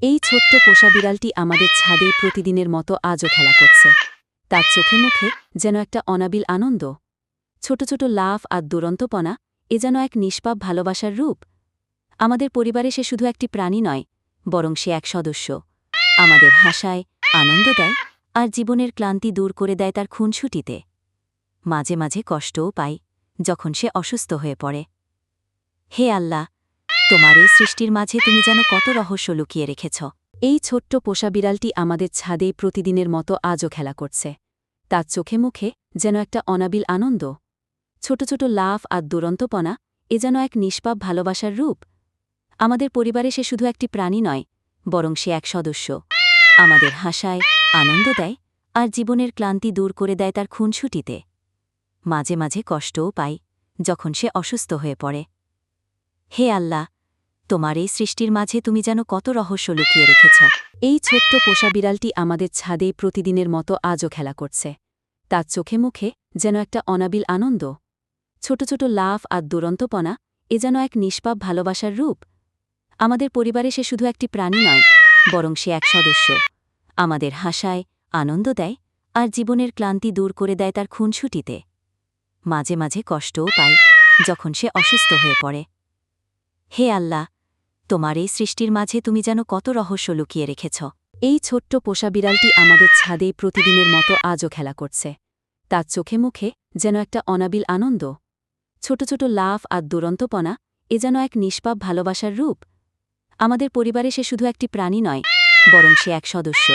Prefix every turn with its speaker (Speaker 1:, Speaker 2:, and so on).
Speaker 1: এই ছোট্ট পোষা বিড়ালটি আমাদের ছাদে প্রতিদিনের মতো আজও খেলা করছে। তার চোখে মুখে যেন একটা অনাবিল আনন্দ। ছোট ছোট লাফ আর দুরন্তপনা এ যেন এক নিষ্পাপ ভালোবাসার রূপ। আমাদের পরিবারে সে শুধু একটি প্রাণী নয়, বরং সে এক সদস্য। আমাদের হাসায়, আনন্দ দেয়, আর জীবনের ক্লান্তি দূর করে দেয় তার খুনসুটিতে। মাঝে মাঝে কষ্টও পাই, যখন সে অসুস্থ হয়ে পড়ে। হে আল্লাহ, তোমার এই সৃষ্টির মাঝে তুমি যেন কত রহস্য লুকিয়ে রেখেছ। এই ছোট্ট পোষা বিড়ালটি আমাদের ছাদে প্রতিদিনের মতো আজও খেলা করছে। তার চোখে মুখে যেন একটা অনাবিল আনন্দ। ছোট ছোট লাফ আর দুরন্তপনা এ যেন এক নিষ্পাপ ভালোবাসার রূপ। আমাদের পরিবারে সে শুধু একটি প্রাণী নয়, বরং সে এক সদস্য। আমাদের হাসায়, আনন্দ দেয়, আর জীবনের ক্লান্তি দূর করে দেয় তার খুনসুটিতে। মাঝে মাঝে কষ্টও পাই, যখন সে অসুস্থ হয়ে পড়ে। হে আল্লাহ, তোমার এই সৃষ্টির মাঝে তুমি যেন কত রহস্য লুকিয়ে রেখেছ। এই ছোট্ট পোষা বিড়ালটি আমাদের ছাদে প্রতিদিনের মতো আজও খেলা করছে। তার চোখে মুখে যেন একটা অনাবিল আনন্দ। ছোট ছোট লাফ আর দুরন্তপনা এ যেন এক নিষ্পাপ ভালোবাসার রূপ। আমাদের পরিবারে সে শুধু একটি প্রাণী নয়, বরং সে এক সদস্য। আমাদের হাসায়, আনন্দ দেয়, আর জীবনের ক্লান্তি দূর করে দেয় তার খুনসুটিতে। মাঝে মাঝে কষ্টও পাই, যখন সে অসুস্থ হয়ে পড়ে। হে আল্লাহ, তোমার এই সৃষ্টির মাঝে তুমি যেন কত রহস্য লুকিয়ে রেখেছ। এই ছোট্ট পোষা বিড়ালটি আমাদের ছাদে প্রতিদিনের মতো আজও খেলা করছে। তার চোখে মুখে যেন একটা অনাবিল আনন্দ। ছোট ছোট লাফ আর দুরন্তপনা এ যেন এক নিষ্পাপ ভালোবাসার রূপ। আমাদের পরিবারে সে শুধু একটি প্রাণী নয়, বরং সে এক সদস্য।